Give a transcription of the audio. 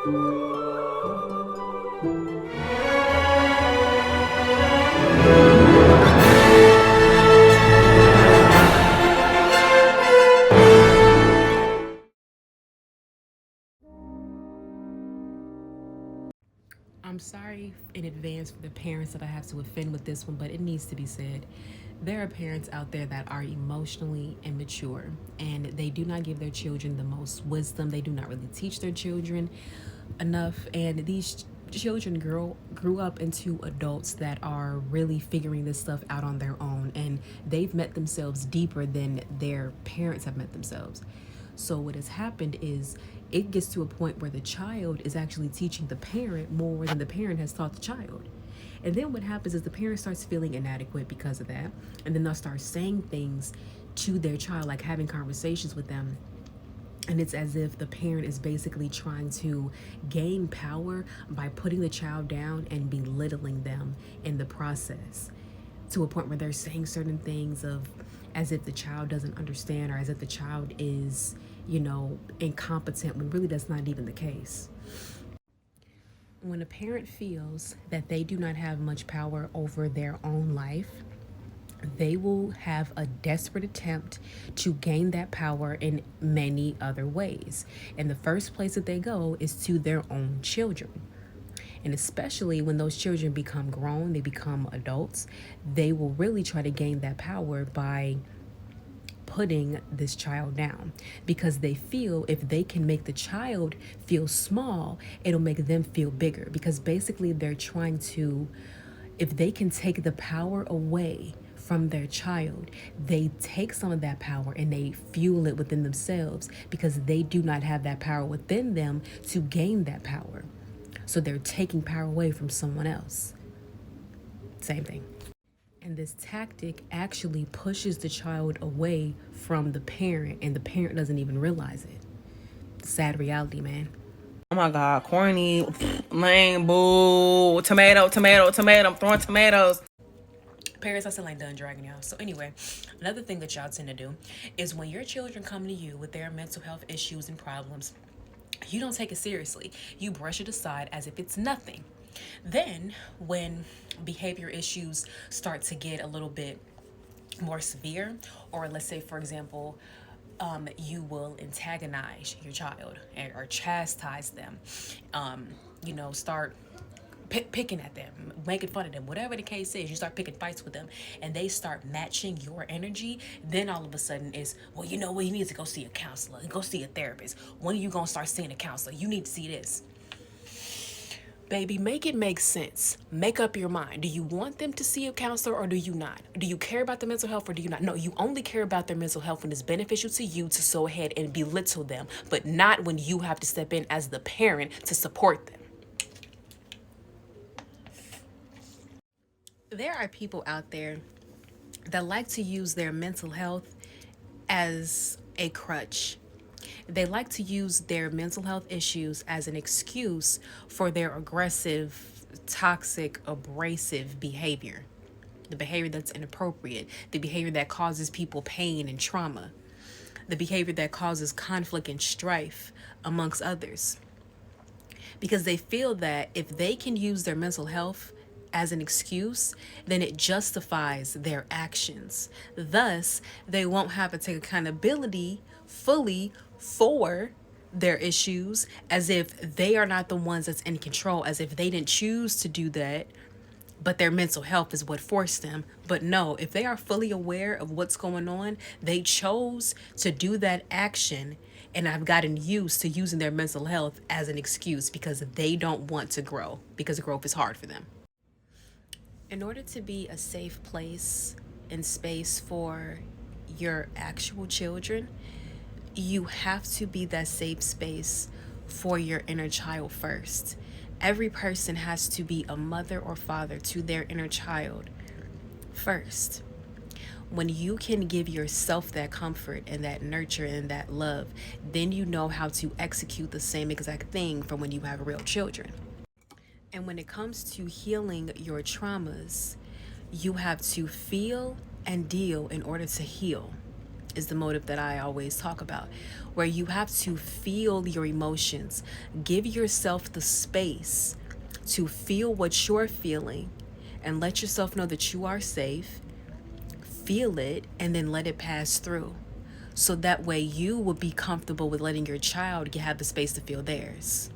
I'm sorry in advance for the parents that I have to offend with this one, but it needs to be said. There are parents out there that are emotionally immature and they do not give their children the most wisdom. They do not really teach their children enough. And these children grew up into adults that are really figuring this stuff out on their own, and they've met themselves deeper than their parents have met themselves. So what has happened is it gets to a point where the child is actually teaching the parent more than the parent has taught the child. And then what happens is the parent starts feeling inadequate because of that. And then they'll start saying things to their child, like having conversations with them. And it's as if the parent is basically trying to gain power by putting the child down and belittling them in the process, to a point where they're saying certain things of as if the child doesn't understand, or as if the child is, incompetent, when really that's not even the case. When a parent feels that they do not have much power over their own life, they will have a desperate attempt to gain that power in many other ways. And the first place that they go is to their own children. And especially when those children become grown, they become adults, they will really try to gain that power by putting this child down, because they feel if they can make the child feel small, it'll make them feel bigger. Because basically they're trying to, if they can take the power away from their child, they take some of that power and they fuel it within themselves, because they do not have that power within them to gain that power. So they're taking power away from someone else. Same thing. And this tactic actually pushes the child away from the parent, and the parent doesn't even realize it. Sad reality, man. Oh my God, corny, lame, boo, tomato, I'm throwing tomatoes. Parents, I still ain't done dragging y'all. So anyway, another thing that y'all tend to do is when your children come to you with their mental health issues and problems, you don't take it seriously. You brush it aside as if it's nothing. Then when behavior issues start to get a little bit more severe, or let's say, for example, you will antagonize your child or chastise them, start picking at them, making fun of them, whatever the case is, you start picking fights with them, and they start matching your energy. Then all of a sudden it's, well, you know what, you need to go see a counselor and go see a therapist. When are you gonna start seeing a counselor? You need to see this. Baby, make it make sense. Make up your mind. Do you want them to see a counselor or do you not? Do you care about their mental health or do you not? No, you only care about their mental health when it's beneficial to you to go ahead and belittle them, but not when you have to step in as the parent to support them. There are people out there that like to use their mental health as a crutch. They like to use their mental health issues as an excuse for their aggressive, toxic, abrasive behavior. The behavior that's inappropriate, the behavior that causes people pain and trauma, the behavior that causes conflict and strife amongst others. Because they feel that if they can use their mental health as an excuse, then it justifies their actions. Thus, they won't have to take accountability fully for their issues, as if they are not the ones that's in control, as if they didn't choose to do that, but their mental health is what forced them. But no, if they are fully aware of what's going on, they chose to do that action and have gotten used to using their mental health as an excuse because they don't want to grow, because growth is hard for them. In order to be a safe place and space for your actual children, you have to be that safe space for your inner child first. Every person has to be a mother or father to their inner child first. When you can give yourself that comfort and that nurture and that love, then you know how to execute the same exact thing from when you have real children. And when it comes to healing your traumas, you have to feel and deal in order to heal. is the motive that I always talk about, where you have to feel your emotions. Give yourself the space to feel what you're feeling and let yourself know that you are safe. Feel it and then let it pass through. So that way you will be comfortable with letting your child have the space to feel theirs.